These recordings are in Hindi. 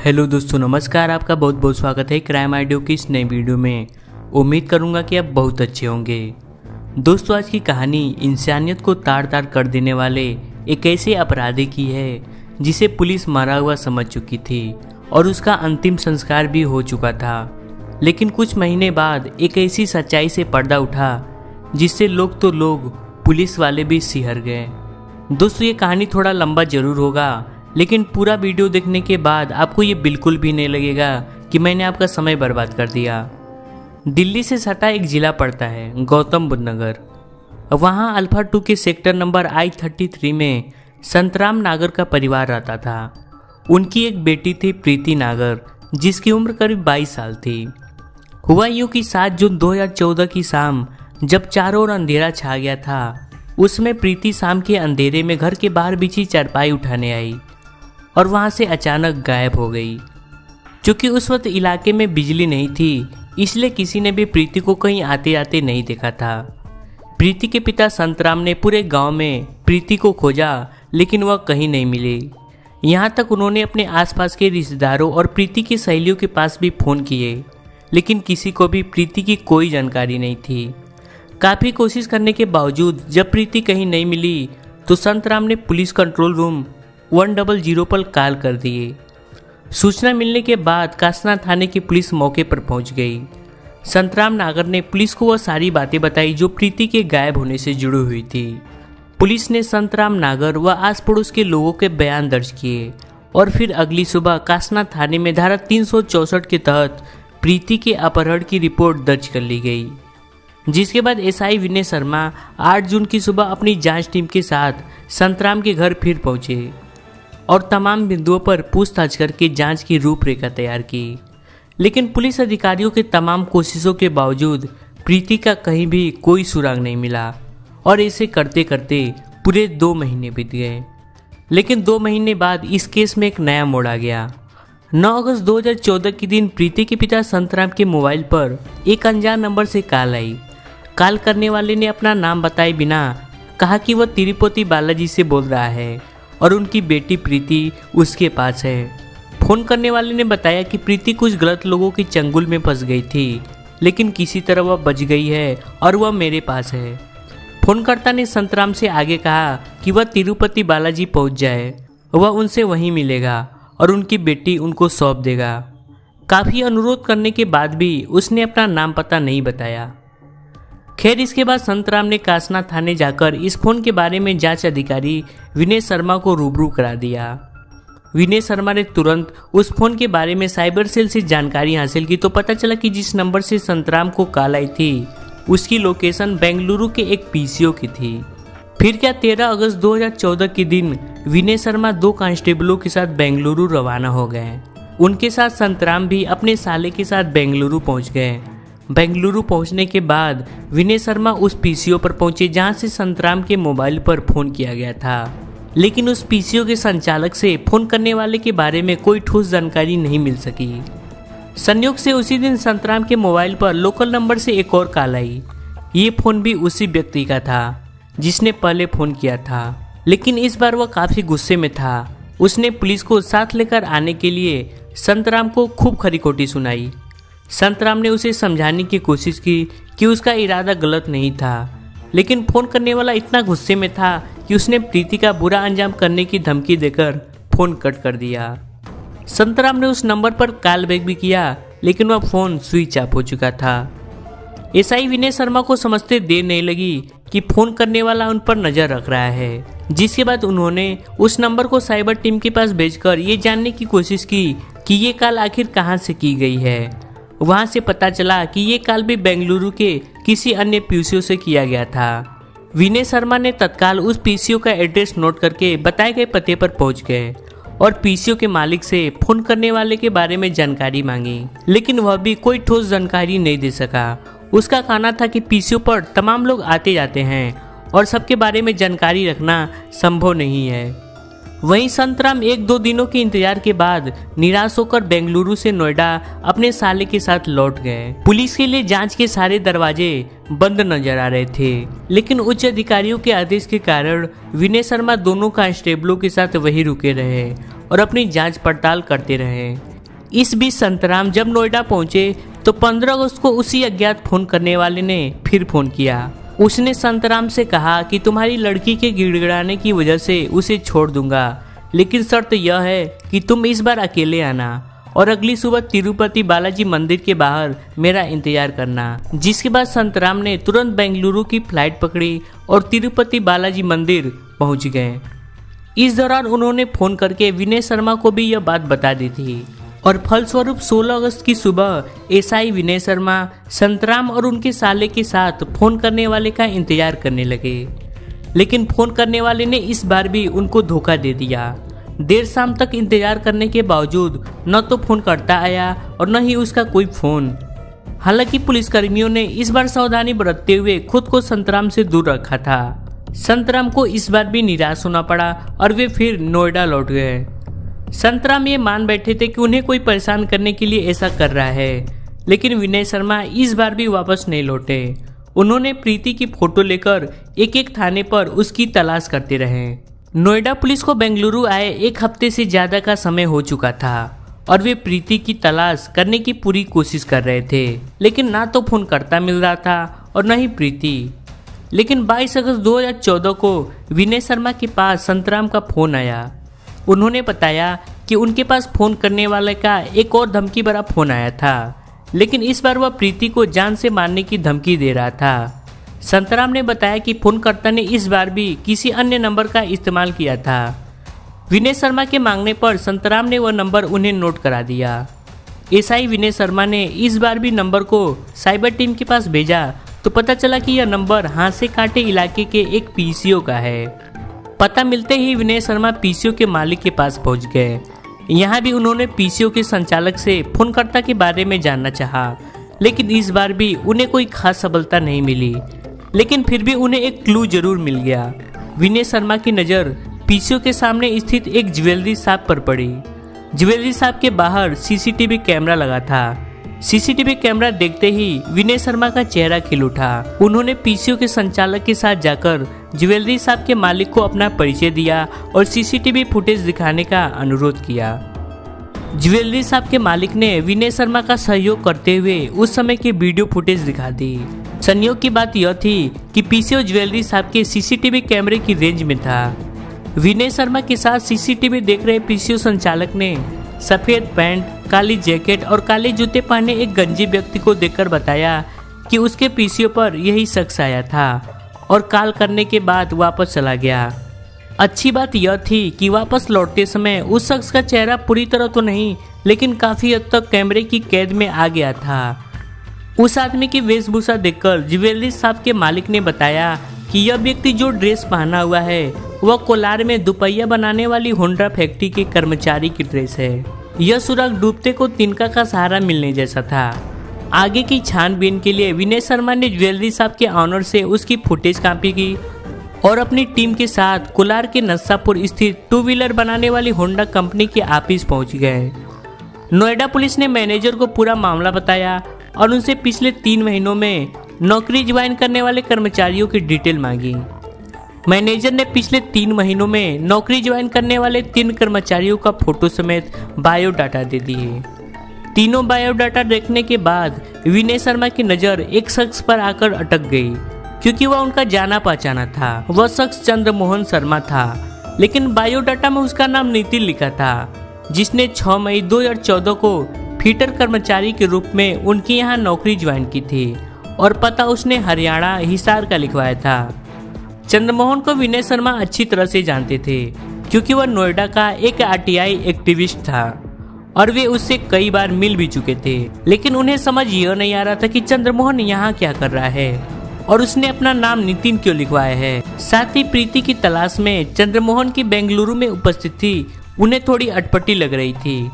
हेलो दोस्तों, नमस्कार। आपका बहुत बहुत स्वागत है क्राइम आइडियो की इस नई वीडियो में। उम्मीद करूंगा कि आप बहुत अच्छे होंगे। दोस्तों, आज की कहानी इंसानियत को तार तार कर देने वाले एक ऐसे अपराधी की है जिसे पुलिस मारा हुआ समझ चुकी थी और उसका अंतिम संस्कार भी हो चुका था। लेकिन कुछ महीने बाद एक ऐसी सच्चाई से पर्दा उठा जिससे लोग तो लोग, पुलिस वाले भी सिहर गए। दोस्तों, ये कहानी थोड़ा लंबा जरूर होगा, लेकिन पूरा वीडियो देखने के बाद आपको ये बिल्कुल भी नहीं लगेगा कि मैंने आपका समय बर्बाद कर दिया। दिल्ली से सटा एक जिला पड़ता है गौतम बुद्ध नगर। वहाँ अल्फा 2 के सेक्टर नंबर I-33 में संतराम नागर का परिवार रहता था। उनकी एक बेटी थी प्रीति नागर, जिसकी उम्र करीब 22 साल थी। हुआ यूँ कि 7 जून 2014 की शाम जब चारों ओर अंधेरा छा गया था, उसमें प्रीति शाम के अंधेरे में घर के बाहर बिछी चारपाई उठाने आई और वहां से अचानक गायब हो गई। चूंकि उस वक्त इलाके में बिजली नहीं थी, इसलिए किसी ने भी प्रीति को कहीं आते आते नहीं देखा था। प्रीति के पिता संतराम ने पूरे गांव में प्रीति को खोजा, लेकिन वह कहीं नहीं मिली। यहाँ तक उन्होंने अपने आसपास के रिश्तेदारों और प्रीति की सहेलियों के पास भी फोन किए, लेकिन किसी को भी प्रीति की कोई जानकारी नहीं थी। काफ़ी कोशिश करने के बावजूद जब प्रीति कहीं नहीं मिली तो संतराम ने पुलिस कंट्रोल रूम 100 पर कॉल कर दिए। सूचना मिलने के बाद कासना थाने की पुलिस मौके पर पहुंच गई। संतराम नागर ने पुलिस को वह सारी बातें बताई जो प्रीति के गायब होने से जुड़ी हुई थी। पुलिस ने संतराम नागर व आस पड़ोस के लोगों के बयान दर्ज किए और फिर अगली सुबह कासना थाने में धारा 364 के तहत प्रीति के अपहरण की रिपोर्ट दर्ज कर ली गई। जिसके बाद एसआई विनय शर्मा 8 जून की सुबह अपनी जांच टीम के साथ संतराम के घर फिर पहुंचे और तमाम बिंदुओं पर पूछताछ करके जांच की रूपरेखा तैयार की। लेकिन पुलिस अधिकारियों के तमाम कोशिशों के बावजूद प्रीति का कहीं भी कोई सुराग नहीं मिला और ऐसे करते करते पूरे 2 महीने बीत गए। लेकिन 2 महीने बाद इस केस में एक नया मोड़ आ गया। 9 अगस्त 2014 के दिन प्रीति के पिता संतराम के मोबाइल पर एक अनजान नंबर से कॉल आई। कॉल करने वाले ने अपना नाम बताए बिना कहा कि वह तिरुपति बालाजी से बोल रहा है और उनकी बेटी प्रीति उसके पास है। फोन करने वाले ने बताया कि प्रीति कुछ गलत लोगों के चंगुल में फंस गई थी, लेकिन किसी तरह वह बच गई है और वह मेरे पास है। फोनकर्ता ने संतराम से आगे कहा कि वह तिरुपति बालाजी पहुंच जाए, वह उनसे वहीं मिलेगा और उनकी बेटी उनको सौंप देगा। काफ़ी अनुरोध करने के बाद भी उसने अपना नाम पता नहीं बताया। खैर, इसके बाद संतराम ने कासना थाने जाकर इस फोन के बारे में जांच अधिकारी विनय शर्मा को रूबरू करा दिया। विनय शर्मा ने तुरंत उस फोन के बारे में साइबर सेल से जानकारी हासिल की तो पता चला कि जिस नंबर से संतराम को कॉल आई थी उसकी लोकेशन बेंगलुरु के एक पीसीओ की थी। फिर क्या 13 अगस्त 2014 के दिन विनय शर्मा 2 कांस्टेबलों के साथ बेंगलुरु रवाना हो गए। उनके साथ संतराम भी अपने साले के साथ बेंगलुरु पहुंच गए। बेंगलुरु पहुंचने के बाद विनय शर्मा उस पीसीओ पर पहुंचे जहां से संतराम के मोबाइल पर फोन किया गया था, लेकिन उस पीसीओ के संचालक से फोन करने वाले के बारे में कोई ठोस जानकारी नहीं मिल सकी। संयोग से उसी दिन संतराम के मोबाइल पर लोकल नंबर से एक और कॉल आई। ये फोन भी उसी व्यक्ति का था जिसने पहले फोन किया था, लेकिन इस बार वह काफी गुस्से में था। उसने पुलिस को साथ लेकर आने के लिए संतराम को खूब खरी-खोटी सुनाई। संतराम ने उसे समझाने की कोशिश की कि उसका इरादा गलत नहीं था, लेकिन फोन करने वाला इतना गुस्से में था कि उसने प्रीति का बुरा अंजाम करने की धमकी देकर फोन कट कर दिया। संतराम ने उस नंबर पर कॉल बैक भी किया, लेकिन वह फोन स्विच ऑफ हो चुका था। एसआई विनय शर्मा को समझते देर नहीं लगी कि फोन करने वाला उन पर नजर रख रहा है, जिसके बाद उन्होंने उस नंबर को साइबर टीम के पास भेजकर ये जानने की कोशिश की कि ये कॉल आखिर कहां से की गई है। वहां से पता चला कि ये कॉल भी बेंगलुरु के किसी अन्य पीसीओ से किया गया था। विनय शर्मा ने तत्काल उस पीसीओ का एड्रेस नोट करके बताए गए पते पर पहुंच गए और पीसीओ के मालिक से फोन करने वाले के बारे में जानकारी मांगी, लेकिन वह भी कोई ठोस जानकारी नहीं दे सका। उसका कहना था कि पीसीओ पर तमाम लोग आते जाते हैं और सबके बारे में जानकारी रखना संभव नहीं है। वहीं संतराम 1-2 दिनों के इंतजार के बाद निराश होकर बेंगलुरु से नोएडा अपने साले के साथ लौट गए। पुलिस के लिए जांच के सारे दरवाजे बंद नजर आ रहे थे, लेकिन उच्च अधिकारियों के आदेश के कारण विनय शर्मा दोनों कांस्टेबलों के साथ वहीं रुके रहे और अपनी जांच पड़ताल करते रहे। इस बीच संतराम जब नोएडा पहुंचे तो 15 अगस्त को उसी अज्ञात फोन करने वाले ने फिर फोन किया। उसने संतराम से कहा कि तुम्हारी लड़की के गिड़गिड़ाने की वजह से उसे छोड़ दूंगा, लेकिन शर्त यह है कि तुम इस बार अकेले आना और अगली सुबह तिरुपति बालाजी मंदिर के बाहर मेरा इंतजार करना। जिसके बाद संतराम ने तुरंत बेंगलुरु की फ्लाइट पकड़ी और तिरुपति बालाजी मंदिर पहुंच गए। इस दौरान उन्होंने फोन करके विनय शर्मा को भी यह बात बता दी थी और फलस्वरूप 16 अगस्त की सुबह एसआई विनय शर्मा संतराम और उनके साले के साथ फोन करने वाले का इंतजार करने लगे। लेकिन फोन करने वाले ने इस बार भी उनको धोखा दे दिया। देर शाम तक इंतजार करने के बावजूद न तो फोन करता आया और न ही उसका कोई फोन। हालांकि पुलिसकर्मियों ने इस बार सावधानी बरतते हुए खुद को संतराम से दूर रखा था। संतराम को इस बार भी निराश होना पड़ा और वे फिर नोएडा लौट गए। संतराम ये मान बैठे थे कि उन्हें कोई परेशान करने के लिए ऐसा कर रहा है, लेकिन विनय शर्मा इस बार भी वापस नहीं लौटे। उन्होंने प्रीति की फोटो लेकर एक एक थाने पर उसकी तलाश करते रहे। नोएडा पुलिस को बेंगलुरु आए 1 हफ्ते से ज्यादा का समय हो चुका था और वे प्रीति की तलाश करने की पूरी कोशिश कर रहे थे, लेकिन ना तो फोन करता मिल रहा था और न ही प्रीति। लेकिन 22 अगस्त 2014 को विनय शर्मा के पास संतराम का फोन आया। उन्होंने बताया कि उनके पास फोन करने वाले का एक और धमकी भरा फोन आया था, लेकिन इस बार वह प्रीति को जान से मारने की धमकी दे रहा था। संतराम ने बताया कि फोनकर्ता ने इस बार भी किसी अन्य नंबर का इस्तेमाल किया था। विनय शर्मा के मांगने पर संतराम ने वह नंबर उन्हें नोट करा दिया। एसआई विनय शर्मा ने इस बार भी नंबर को साइबर टीम के पास भेजा तो पता चला कि यह नंबर हाथ से कांटे इलाके के एक पीसीओ का है। पता मिलते ही विनय शर्मा पीसीओ के मालिक के पास पहुंच गए। यहाँ भी उन्होंने पीसीओ के संचालक से फोनकर्ता के बारे में जानना चाहा, लेकिन इस बार भी उन्हें कोई खास सफलता नहीं मिली। लेकिन फिर भी उन्हें एक क्लू जरूर मिल गया। विनय शर्मा की नज़र पीसीओ के सामने स्थित एक ज्वेलरी शॉप पर पड़ी। ज्वेलरी शॉप के बाहर सीसीटीवी कैमरा लगा था। सीसीटीवी कैमरा देखते ही विनय शर्मा का चेहरा खिल उठा। उन्होंने पीसीओ के संचालक के साथ जाकर ज्वेलरी शॉप के मालिक को अपना परिचय दिया और सीसीटीवी फुटेज दिखाने का अनुरोध किया। ज्वेलरी शॉप के मालिक ने विनय शर्मा का सहयोग करते हुए उस समय की वीडियो फुटेज दिखा दी। संयोग की बात यह थी कि पीसीओ ज्वेलरी शॉप के सीसीटीवी कैमरे की रेंज में था। विनय शर्मा के साथ सीसीटीवी देख रहे पीसीओ संचालक ने सफेद पैंट, काली जैकेट और काले जूते पहने एक गंजे व्यक्ति को देखकर बताया कि उसके पीसीओ पर यही शख्स आया था और कॉल करने के बाद वापस चला गया। अच्छी बात यह थी कि वापस लौटते समय उस शख्स का चेहरा पूरी तरह तो नहीं, लेकिन काफी हद तक कैमरे की कैद में आ गया था। उस आदमी की वेशभूषा देखकर ज्वेलरी शॉप के मालिक ने बताया कि यह व्यक्ति जो ड्रेस पहना हुआ है वह कोलार में दुपहिया बनाने वाली होंडा फैक्ट्री के कर्मचारी की ड्रेस है। यह सुराग डूबते को तिनका का सहारा मिलने जैसा था। आगे की छानबीन के लिए विनय शर्मा ने ज्वेलरी शॉप के ऑनर से उसकी फुटेज कॉपी की और अपनी टीम के साथ कोलार के नरसापुर स्थित 2 व्हीलर बनाने वाली होंडा कंपनी के ऑफिस पहुंच गए। नोएडा पुलिस ने मैनेजर को पूरा मामला बताया और उनसे पिछले 3 महीनों में नौकरी ज्वाइन करने वाले कर्मचारियों की डिटेल मांगी। मैनेजर ने पिछले 3 महीनों में नौकरी ज्वाइन करने वाले 3 कर्मचारियों का फोटो समेत बायोडाटा दे दिए। तीनों बायोडाटा देखने के बाद विनय शर्मा की नज़र एक शख्स पर आकर अटक गई, क्योंकि वह उनका जाना पहचाना था। वह शख्स चंद्रमोहन शर्मा था, लेकिन बायोडाटा में उसका नाम नितिन लिखा था, जिसने 6 मई 2014 को फीटर कर्मचारी के रूप में उनके यहाँ नौकरी ज्वाइन की थी और पता उसने हरियाणा हिसार का लिखवाया था। चंद्रमोहन को विनय शर्मा अच्छी तरह से जानते थे, क्योंकि वह नोएडा का एक आरटीआई एक्टिविस्ट था और वे उससे कई बार मिल भी चुके थे। लेकिन उन्हें समझ यह नहीं आ रहा था कि चंद्रमोहन यहाँ क्या कर रहा है और उसने अपना नाम नितिन क्यों लिखवाया है। साथ ही प्रीति की तलाश में चंद्रमोहन की बेंगलुरु में उपस्थिति उन्हें थोड़ी अटपटी लग रही थी।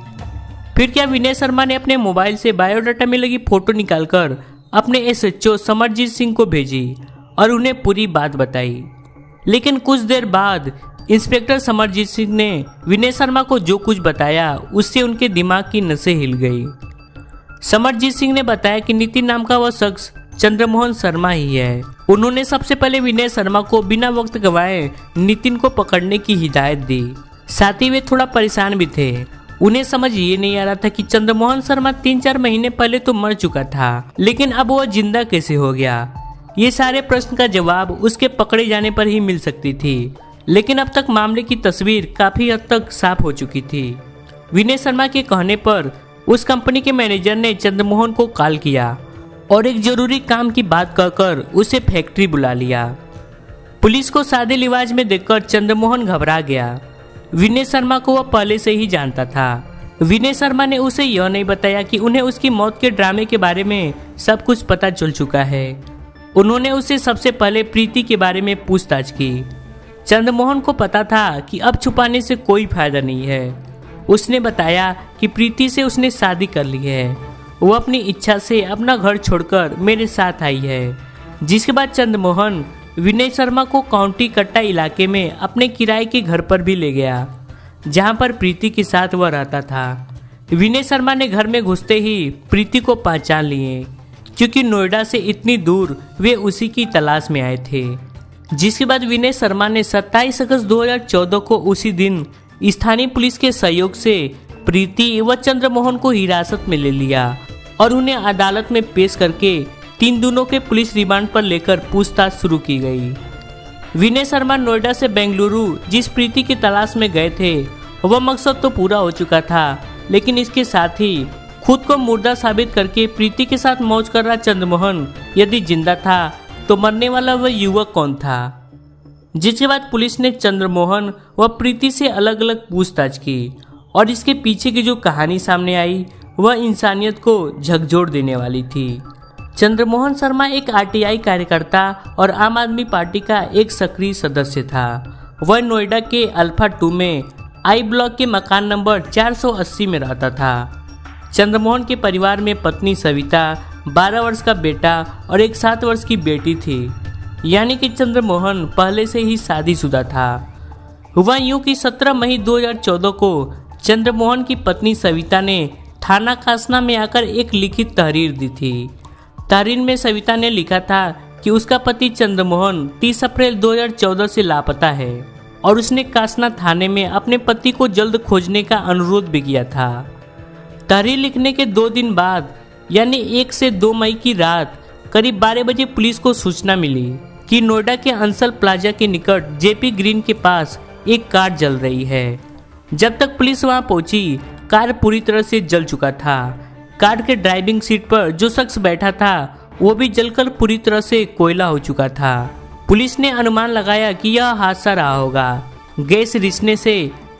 फिर क्या विनय शर्मा ने अपने मोबाइल से बायोडाटा में लगी फोटो निकालकर अपने एसएचओ समरजीत सिंह को भेजी और उन्हें पूरी बात बताई। लेकिन कुछ देर बाद इंस्पेक्टर समरजीत सिंह ने विनय शर्मा को जो कुछ बताया उससे उनके दिमाग की नसें हिल गई। समरजीत सिंह ने बताया कि नितिन नाम का वह शख्स चंद्रमोहन शर्मा ही है। उन्होंने सबसे पहले विनय शर्मा को बिना वक्त गंवाए नितिन को पकड़ने की हिदायत दी। साथ ही वे थोड़ा परेशान भी थे। उन्हें समझ ये नहीं आ रहा था कि चंद्रमोहन शर्मा 3-4 महीने पहले तो मर चुका था, लेकिन अब वह जिंदा कैसे हो गया। ये सारे प्रश्न का जवाब उसके पकड़े जाने पर ही मिल सकती थी, लेकिन अब तक मामले की तस्वीर काफी हद तक साफ हो चुकी थी। विनय शर्मा के कहने पर उस कंपनी के मैनेजर ने चंद्रमोहन को कॉल किया और एक जरूरी काम की बात कहकर उसे फैक्ट्री बुला लिया। पुलिस को सादे लिबास में देखकर चंद्रमोहन घबरा गया। विनय शर्मा को वह पहले से ही जानता था। विनय शर्मा ने उसे यह नहीं बताया कि उन्हें उसकी मौत के ड्रामे के बारे में सब कुछ पता चल चुका है। उन्होंने उसे सबसे पहले प्रीति के बारे में पूछताछ की। चंद्रमोहन को पता था कि अब छुपाने से कोई फायदा नहीं है। उसने बताया कि प्रीति से उसने शादी कर ली है। वो अपनी इच्छा से अपना घर छोड़कर मेरे साथ आई है। जिसके बाद चंद्रमोहन विनय शर्मा को काउंटी कट्टा इलाके में अपने किराए के घर पर भी ले गया, जहां पर प्रीति के साथ वह रहता था। विनय शर्मा ने घर में घुसते ही प्रीति को पहचान लिए, क्योंकि नोएडा से इतनी दूर वे उसी की तलाश में आए थे। जिसके बाद विनय शर्मा ने 27 अगस्त 2014 को उसी दिन स्थानीय पुलिस के सहयोग से प्रीति व चंद्रमोहन को हिरासत में ले लिया और उन्हें अदालत में पेश करके 3 दिनों के पुलिस रिमांड पर लेकर पूछताछ शुरू की गई। विनय शर्मा नोएडा से बेंगलुरु जिस प्रीति की तलाश में गए थे, वह मकसद तो पूरा हो चुका था, लेकिन इसके साथ ही खुद को मुर्दा साबित करके प्रीति के साथ मौज कर रहा चंद्रमोहन यदि जिंदा था तो मरने वाला वह युवक कौन था। जिसके बाद पुलिस ने चंद्रमोहन व प्रीति से अलग अलग पूछताछ की और इसके पीछे की जो कहानी सामने आई वह इंसानियत को झकझोर देने वाली थी। चंद्रमोहन शर्मा एक आरटीआई कार्यकर्ता और आम आदमी पार्टी का एक सक्रिय सदस्य था। वह नोएडा के अल्फा 2 में आई ब्लॉक के मकान नंबर 480 में रहता था। चंद्रमोहन के परिवार में पत्नी सविता, 12 वर्ष का बेटा और एक 7 वर्ष की बेटी थी, यानी कि चंद्रमोहन पहले से ही शादीशुदा था। हुआ यूं कि 17 मई 2014 को चंद्रमोहन की पत्नी सविता ने थाना कासना में आकर एक लिखित तहरीर दी थी। तहरीर में सविता ने लिखा था कि उसका पति चंद्रमोहन 30 अप्रैल 2014 से लापता है और उसने कासना थाने में अपने पति को जल्द खोजने का अनुरोध भी किया था। तहरीर लिखने के 2 दिन बाद यानी 1 से 2 मई की रात करीब 12 बजे पुलिस को सूचना मिली कि नोएडा के अंसल प्लाजा के निकट जेपी ग्रीन के पास एक कार जल रही है। जब तक पुलिस वहां पहुंची, कार पूरी तरह से जल चुका था। कार के ड्राइविंग सीट पर जो शख्स बैठा था वो भी जलकर पूरी तरह से कोयला हो चुका था। पुलिस ने अनुमान लगाया कि यह हादसा रहा होगा। गैस रिसने से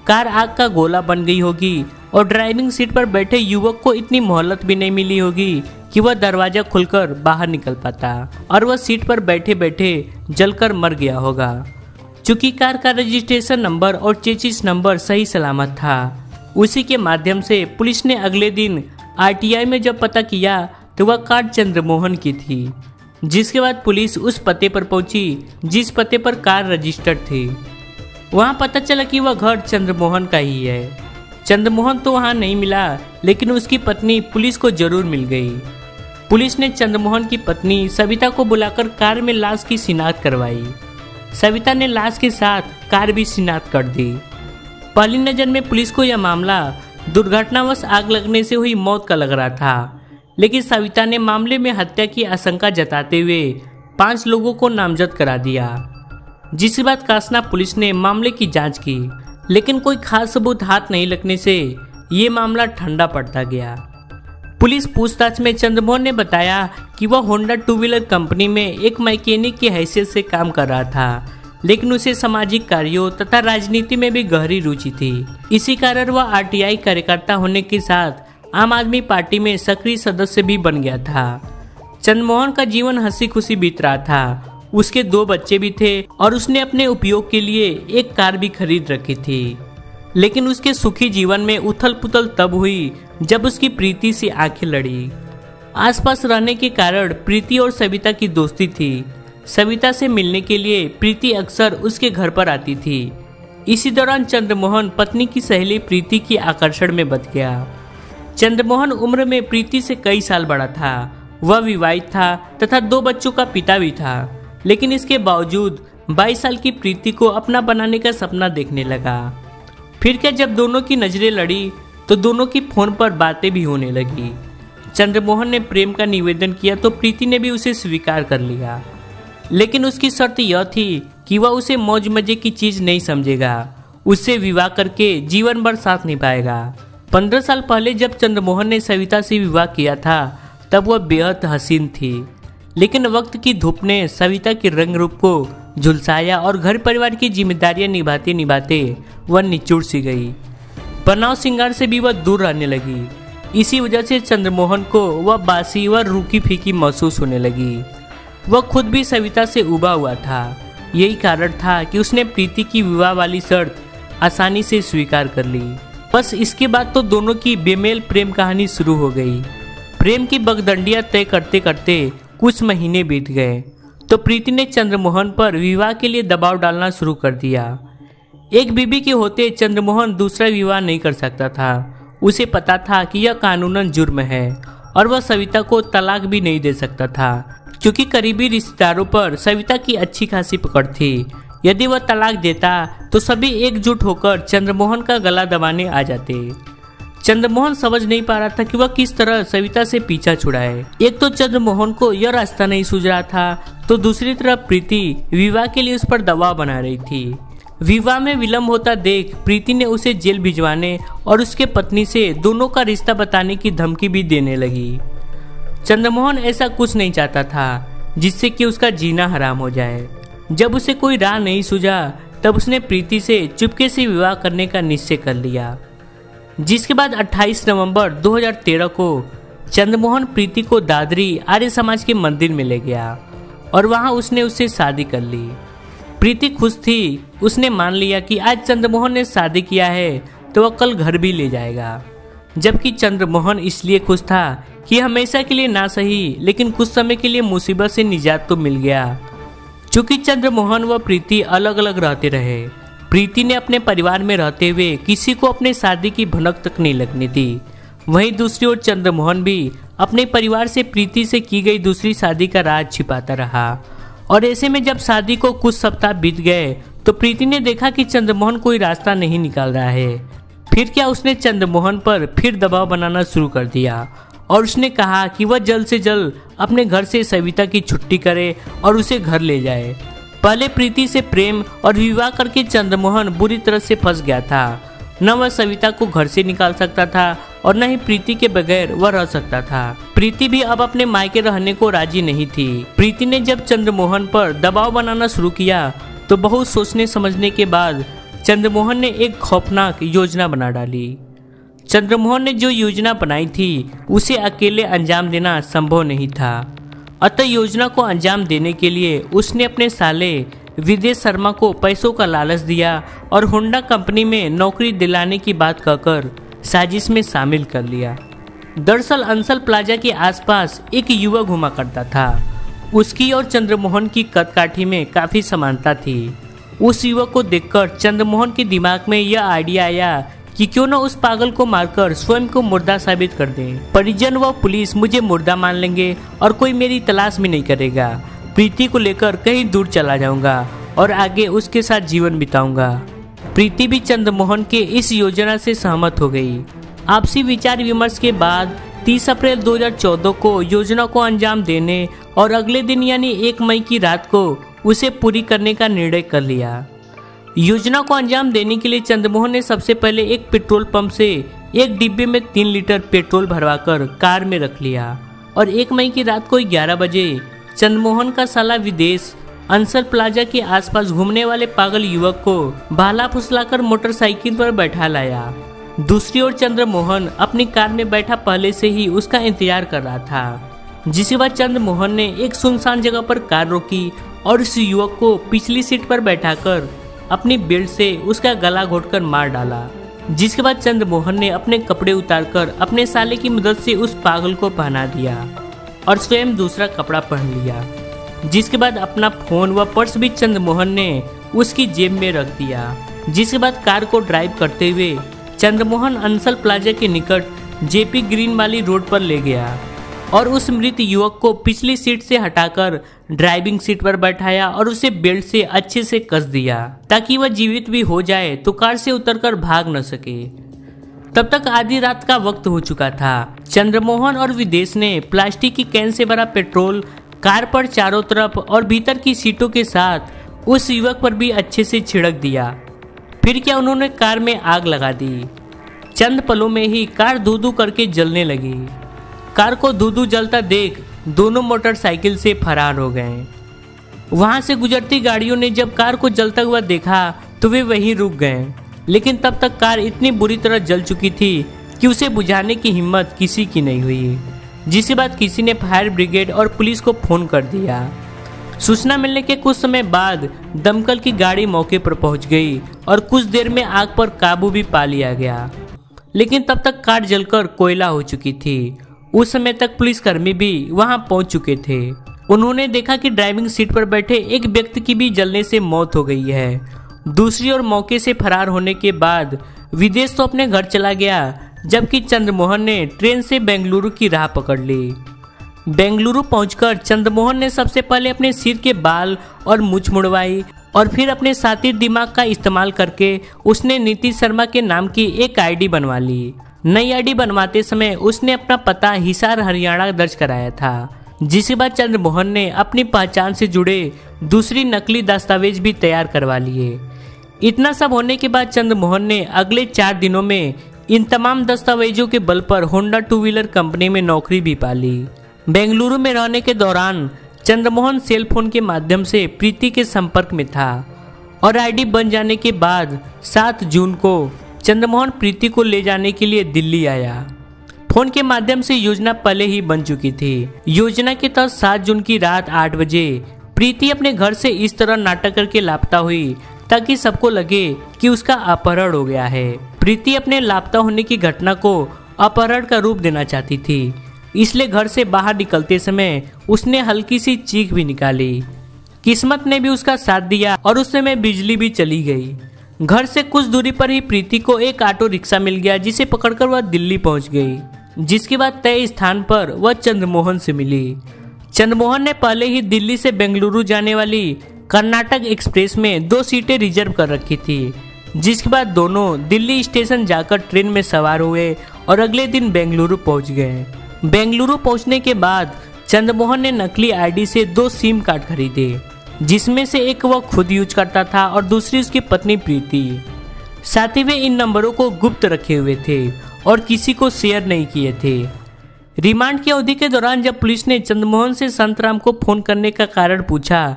कार आग का गोला बन गई होगी और ड्राइविंग सीट पर बैठे युवक को इतनी मोहलत भी नहीं मिली होगी कि वह दरवाजा खुलकर बाहर निकल पाता और वह सीट पर बैठे बैठे जलकर मर गया होगा। चूंकि कार का रजिस्ट्रेशन नंबर और चेसिस नंबर सही सलामत था, उसी के माध्यम से पुलिस ने अगले दिन आरटीआई में जब पता किया तो वह कार चंद्रमोहन की थी। जिसके बाद पुलिस उस पते पर पहुंची जिस पते पर कार रजिस्टर्ड थी। वहां पता चला कि वह घर चंद्रमोहन का ही है। चंद्रमोहन तो वहां नहीं मिला, लेकिन उसकी पत्नी पुलिस को जरूर मिल गई। पुलिस ने चंद्रमोहन की पत्नी सविता को बुलाकर कार में लाश की शिनाख्त करवाई। सविता ने लाश के साथ कार भी शिनाख्त कर दी। पहली नजर में पुलिस को यह मामला दुर्घटनावश आग लगने से हुई मौत का लग रहा था, लेकिन सविता ने मामले में हत्या की आशंका जताते हुए 5 लोगों को नामजद करा दिया। जिसके बाद कासना पुलिस ने मामले की जांच की, लेकिन कोई खास सबूत हाथ नहीं लगने से ये मामला ठंडा पड़ता गया। पुलिस पूछताछ में चंद्रमोहन ने बताया कि वह होंडा 2 व्हीलर कंपनी में एक मैकेनिक की हैसियत से काम कर रहा था, लेकिन उसे सामाजिक कार्यों तथा राजनीति में भी गहरी रुचि थी। इसी कारण वह आरटीआई कार्यकर्ता होने के साथ आम आदमी पार्टी में सक्रिय सदस्य भी बन गया था। चंद्रमोहन का जीवन हंसी खुशी बीत रहा था। उसके 2 बच्चे भी थे और उसने अपने उपयोग के लिए एक कार भी खरीद रखी थी। लेकिन उसके सुखी जीवन में उथल पुथल तब हुई जब उसकी प्रीति से आंखें लड़ी। आसपास रहने के कारण प्रीति और सविता की दोस्ती थी। सविता से मिलने के लिए प्रीति अक्सर उसके घर पर आती थी। इसी दौरान चंद्रमोहन पत्नी की सहेली प्रीति की आकर्षण में बच गया। चंद्रमोहन उम्र में प्रीति से कई साल बड़ा था। वह विवाहित था तथा 2 बच्चों का पिता भी था, लेकिन इसके बावजूद 22 साल की प्रीति को अपना बनाने का सपना देखने लगा। फिर क्या, जब दोनों की नजरें लड़ी तो दोनों की फोन पर बातें भी होने लगी। चंद्रमोहन ने प्रेम का निवेदन किया तो प्रीति ने भी उसे स्वीकार कर लिया, लेकिन उसकी शर्त यह थी कि वह उसे मौज मजे की चीज नहीं समझेगा, उससे विवाह करके जीवन भर साथ निभाएगा। 15 साल पहले जब चंद्रमोहन ने सविता से विवाह किया था तब वह बेहद हसीन थी, लेकिन वक्त की धूप ने सविता के रंग रूप को झुलसाया और घर परिवार की जिम्मेदारियां निभाते निभाते वह निचुड़ सी गई। बनाव श्रृंगार से भी वह दूर रहने लगी। इसी वजह से चंद्रमोहन को वह बासी व रूखी फीकी महसूस होने लगी। वह खुद भी सविता से उबा हुआ था। यही कारण था कि उसने प्रीति की विवाह वाली शर्त आसानी से स्वीकार कर ली। बस इसके बाद तो दोनों की बेमेल प्रेम कहानी शुरू हो गई। प्रेम की बगदंडियां तय करते करते कुछ महीने बीत गए तो प्रीति ने चंद्रमोहन पर विवाह के लिए दबाव डालना शुरू कर दिया। एक बीबी के होते चंद्रमोहन दूसरा विवाह नहीं कर सकता था। उसे पता था कि यह कानूनन जुर्म है और वह सविता को तलाक भी नहीं दे सकता था, क्योंकि करीबी रिश्तेदारों पर सविता की अच्छी खासी पकड़ थी। यदि वह तलाक देता तो सभी एकजुट होकर चंद्रमोहन का गला दबाने आ जाते। चंद्रमोहन समझ नहीं पा रहा था कि वह किस तरह सविता से पीछा छुड़ाए। एक तो चंद्रमोहन को यह रास्ता नहीं सूझ रहा था, तो दूसरी तरफ प्रीति विवाह के लिए उस पर दबाव बना रही थी। विवाह में विलंब होता देख प्रीति ने उसे जेल भिजवाने और उसके पत्नी से दोनों का रिश्ता बताने की धमकी भी देने लगी। चंद्रमोहन ऐसा कुछ नहीं चाहता था जिससे कि उसका जीना हराम हो जाए। जब उसे कोई राह नहीं सूझा तब उसने प्रीति से चुपके से विवाह करने का निश्चय कर लिया, जिसके बाद 28 नवंबर 2013 को चंद्रमोहन प्रीति को दादरी आर्य समाज के मंदिर में ले गया और वहां उसने उससे शादी कर ली। प्रीति खुश थी। उसने मान लिया कि आज चंद्रमोहन ने शादी किया है तो वह कल घर भी ले जाएगा, जबकि चंद्रमोहन इसलिए खुश था कि हमेशा के लिए ना सही लेकिन कुछ समय के लिए मुसीबत से निजात तो मिल गया। चूंकि चंद्रमोहन व प्रीति अलग अलग रहते रहे, प्रीति ने अपने परिवार में रहते हुए किसी को अपने शादी की भनक तक नहीं लगने दी। वहीं दूसरी ओर चंद्रमोहन भी अपने परिवार से प्रीति से की गई दूसरी शादी का राज छिपाता रहा। और ऐसे में जब शादी को कुछ सप्ताह बीत गए तो प्रीति ने देखा कि चंद्रमोहन कोई रास्ता नहीं निकाल रहा है। फिर क्या, उसने चंद्रमोहन पर फिर दबाव बनाना शुरू कर दिया और उसने कहा कि वह जल्द से जल्द अपने घर से सविता की छुट्टी करे और उसे घर ले जाए। पहले प्रीति से प्रेम और विवाह करके चंद्रमोहन बुरी तरह से फंस गया था। न वह सविता को घर से निकाल सकता था और न ही प्रीति के बगैर वह रह सकता था। प्रीति भी अब अपने मायके रहने को राजी नहीं थी। प्रीति ने जब चंद्रमोहन पर दबाव बनाना शुरू किया तो बहुत सोचने समझने के बाद चंद्रमोहन ने एक खौफनाक योजना बना डाली। चंद्रमोहन ने जो योजना बनाई थी उसे अकेले अंजाम देना संभव नहीं था, अतः योजना को अंजाम देने के लिए उसने अपने साले विदेश शर्मा को पैसों का लालच दिया और होंडा कंपनी में नौकरी दिलाने की बात कहकर साजिश में शामिल कर लिया। दरअसल अंसल प्लाजा के आसपास एक युवक घुमा करता था। उसकी और चंद्रमोहन की कदकाठी में काफी समानता थी। उस युवक को देखकर चंद्रमोहन के दिमाग में यह आइडिया आया कि क्यों न उस पागल को मारकर स्वयं को मुर्दा साबित कर दें। परिजन व पुलिस मुझे मुर्दा मान लेंगे और कोई मेरी तलाश भी नहीं करेगा। प्रीति को लेकर कहीं दूर चला जाऊंगा और आगे उसके साथ जीवन बिताऊंगा। प्रीति भी चंद्रमोहन के इस योजना से सहमत हो गई। आपसी विचार विमर्श के बाद 30 अप्रैल 2014 को योजना को अंजाम देने और अगले दिन यानी 1 मई की रात को उसे पूरी करने का निर्णय कर लिया। योजना को अंजाम देने के लिए चंद्रमोहन ने सबसे पहले एक पेट्रोल पंप से एक डिब्बे में 3 लीटर पेट्रोल भरवाकर कार में रख लिया और 1 मई की रात को 11 बजे चंद्रमोहन का साला विदेश अंसल प्लाजा के आसपास घूमने वाले पागल युवक को भाला फुसलाकर मोटरसाइकिल पर बैठा लाया। दूसरी ओर चंद्रमोहन अपनी कार में बैठा पहले से ही उसका इंतजार कर रहा था। जिसके बाद चंद्रमोहन ने एक सुनसान जगह पर कार रोकी और उस युवक को पिछली सीट पर बैठाकर अपनी बेल्ट से उसका गला घोटकर मार डाला। जिसके बाद चंद्रमोहन ने अपने कपड़े उतारकर अपने साले की मदद से उस पागल को पहना दिया और स्वयं दूसरा कपड़ा पहन लिया। जिसके बाद अपना फोन व पर्स भी चंद्रमोहन ने उसकी जेब में रख दिया। जिसके बाद कार को ड्राइव करते हुए चंद्रमोहन अंसल प्लाजा के निकट जेपी ग्रीन वाली रोड पर ले गया। और उस मृत युवक को पिछली सीट से हटाकर ड्राइविंग सीट पर बैठाया और उसे बेल्ट से अच्छे से कस दिया ताकि वह जीवित भी हो जाए तो कार से उतरकर भाग न सके। तब तक आधी रात का वक्त हो चुका था। चंद्रमोहन और विदेश ने प्लास्टिक की कैन से भरा पेट्रोल कार पर चारों तरफ और भीतर की सीटों के साथ उस युवक पर भी अच्छे से छिड़क दिया। फिर क्या उन्होंने कार में आग लगा दी। चंद पलों में ही कार धू धू करके जलने लगी। कार को धू धू जलता देख दोनों मोटरसाइकिल से फरार हो गए। वहां से गुजरती गाड़ियों ने जब कार को जलता हुआ देखा तो वे वहीं रुक गए, लेकिन तब तक कार इतनी बुरी तरह जल चुकी थी कि उसे बुझाने की हिम्मत किसी की नहीं हुई। जिसके बाद किसी ने फायर ब्रिगेड और पुलिस को फोन कर दिया। सूचना मिलने के कुछ समय बाद दमकल की गाड़ी मौके पर पहुंच गई और कुछ देर में आग पर काबू भी पा लिया गया, लेकिन तब तक कार जलकर कोयला हो चुकी थी। उस समय तक पुलिसकर्मी भी वहां पहुंच चुके थे। उन्होंने देखा कि ड्राइविंग सीट पर बैठे एक व्यक्ति की भी जलने से मौत हो गई है। दूसरी ओर मौके से फरार होने के बाद विदेश तो अपने घर चला गया, जबकि चंद्रमोहन ने ट्रेन से बेंगलुरु की राह पकड़ ली। बेंगलुरु पहुंचकर चंद्रमोहन ने सबसे पहले अपने सिर के बाल और मूंछ मुड़वाई और फिर अपने साथी दिमाग का इस्तेमाल करके उसने नीतीश शर्मा के नाम की एक आईडी बनवा ली। नई आईडी बनवाते समय उसने अपना पता हिसार हरियाणा दर्ज कराया था, जिसके बाद चंद्रमोहन ने अपनी पहचान से जुड़े दूसरी नकली दस्तावेज भी तैयार करवा लिए। इतना सब होने के बाद चंद्रमोहन ने अगले 4 दिनों में इन तमाम दस्तावेजों के बल पर होंडा 2 व्हीलर कंपनी में नौकरी भी पा ली। बेंगलुरु में रहने के दौरान चंद्रमोहन सेल फोन के माध्यम से प्रीति के संपर्क में था और आईडी बन जाने के बाद 7 जून को चंद्रमोहन प्रीति को ले जाने के लिए दिल्ली आया। फोन के माध्यम से योजना पहले ही बन चुकी थी। योजना के तहत 7 जून की रात 8 बजे प्रीति अपने घर से इस तरह नाटक करके लापता हुई ताकि सबको लगे कि उसका अपहरण हो गया है। प्रीति अपने लापता होने की घटना को अपहरण का रूप देना चाहती थी, इसलिए घर से बाहर निकलते समय उसने हल्की सी चीख भी निकाली। किस्मत ने भी उसका साथ दिया और उस समय बिजली भी चली गई। घर से कुछ दूरी पर ही प्रीति को एक ऑटो रिक्शा मिल गया, जिसे पकड़कर वह दिल्ली पहुंच गई, जिसके बाद तय स्थान पर वह चंद्रमोहन से मिली। चंद्रमोहन ने पहले ही दिल्ली से बेंगलुरु जाने वाली कर्नाटक एक्सप्रेस में 2 सीटें रिजर्व कर रखी थी, जिसके बाद दोनों दिल्ली स्टेशन जाकर ट्रेन में सवार हुए और अगले दिन बेंगलुरु पहुंच गए। बेंगलुरु पहुंचने के बाद चंद्रमोहन ने नकली आईडी से 2 सिम कार्ड खरीदे, जिसमें से एक वह खुद यूज करता था और दूसरी उसकी पत्नी प्रीति। साथ ही वे इन नंबरों को गुप्त रखे हुए थे और किसी को शेयर नहीं किए थे। रिमांड की अवधि के दौरान जब पुलिस ने चंद्रमोहन से संतराम को फोन करने का कारण पूछा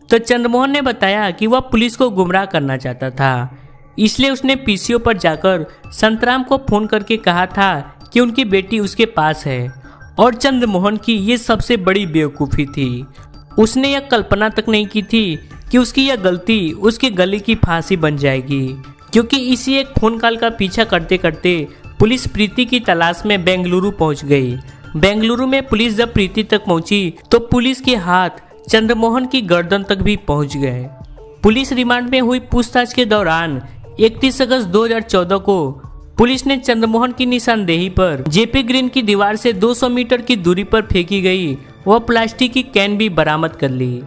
तो चंद्रमोहन ने बताया कि वह पुलिस को गुमराह करना चाहता था, इसलिए उसने पीसीओ पर जाकर संतराम को फोन करके कहा था कि उनकी बेटी उसके पास है। और चंद्रमोहन की ये सबसे बड़ी बेवकूफ़ी थी। उसने यह कल्पना तक नहीं की थी कि उसकी यह गलती उसके गले की फांसी बन जाएगी, क्योंकि इसी एक फोन कॉल का पीछा करते करते पुलिस प्रीति की तलाश में बेंगलुरु पहुंच गई। बेंगलुरु में पुलिस जब प्रीति तक पहुंची तो पुलिस के हाथ चंद्रमोहन की गर्दन तक भी पहुंच गए। पुलिस रिमांड में हुई पूछताछ के दौरान 31 अगस्त 2014 को पुलिस ने चंद्रमोहन की निशानदेही पर जेपी ग्रीन की दीवार से 200 मीटर की दूरी पर फेंकी गई वह प्लास्टिक की कैन भी बरामद कर ली,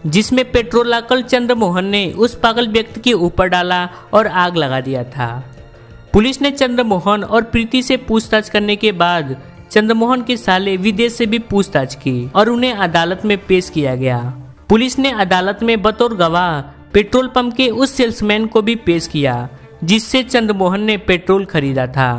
जिसमें पेट्रोल लाकर चंद्रमोहन ने उस पागल व्यक्ति के ऊपर डाला और आग लगा दिया था। पुलिस ने चंद्रमोहन और प्रीति से पूछताछ करने के बाद चंद्रमोहन के साले विदेश से भी पूछताछ की और उन्हें अदालत में पेश किया गया। पुलिस ने अदालत में बतौर गवाह पेट्रोल पंप के उस सेल्समैन को भी पेश किया जिससे चंद्रमोहन ने पेट्रोल खरीदा था।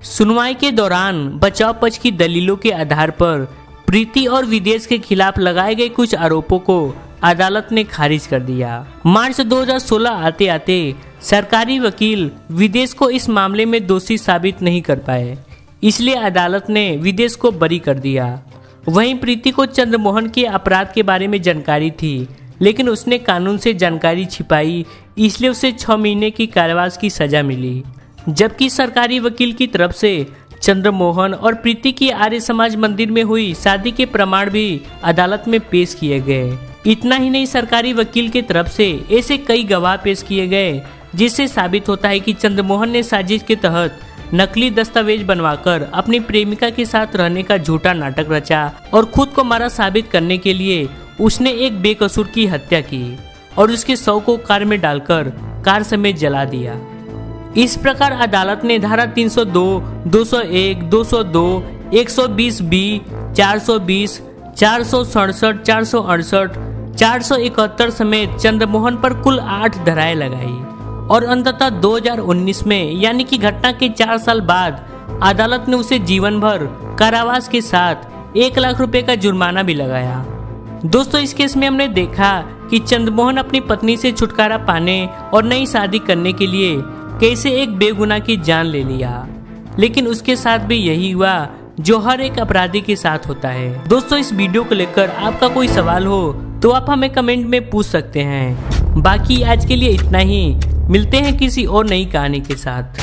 सुनवाई के दौरान बचाव पक्ष की दलीलों के आधार पर प्रीति और विदेश के खिलाफ लगाए गए कुछ आरोपों को अदालत ने खारिज कर दिया। मार्च 2016 आते आते सरकारी वकील विदेश को इस मामले में दोषी साबित नहीं कर पाए, इसलिए अदालत ने विदेश को बरी कर दिया। वहीं प्रीति को चंद्रमोहन के अपराध के बारे में जानकारी थी, लेकिन उसने कानून से जानकारी छिपाई, इसलिए उसे 6 महीने की कारावास की सजा मिली। जबकि सरकारी वकील की तरफ से चंद्रमोहन और प्रीति की आर्य समाज मंदिर में हुई शादी के प्रमाण भी अदालत में पेश किए गए। इतना ही नहीं, सरकारी वकील की तरफ से ऐसे कई गवाह पेश किए गए जिससे साबित होता है कि चंद्रमोहन ने साजिश के तहत नकली दस्तावेज बनवाकर अपनी प्रेमिका के साथ रहने का झूठा नाटक रचा और खुद को मारा साबित करने के लिए उसने एक बेकसूर की हत्या की और उसके शव को कार में डालकर कार समेत जला दिया। इस प्रकार अदालत ने धारा 302, 201, 202, 120B, 420, 467, 468, 471 समेत चंद्रमोहन पर कुल 8 धाराएं लगाई और अंततः 2019 में यानी कि घटना के 4 साल बाद अदालत ने उसे जीवन भर कारावास के साथ 1 लाख रुपए का जुर्माना भी लगाया। दोस्तों, इस केस में हमने देखा कि चंद्रमोहन अपनी पत्नी से छुटकारा पाने और नई शादी करने के लिए कैसे एक बेगुनाह की जान ले लिया, लेकिन उसके साथ भी यही हुआ जो हर एक अपराधी के साथ होता है। दोस्तों, इस वीडियो को लेकर आपका कोई सवाल हो तो आप हमें कमेंट में पूछ सकते हैं। बाकी आज के लिए इतना ही, मिलते हैं किसी और नई कहानी के साथ।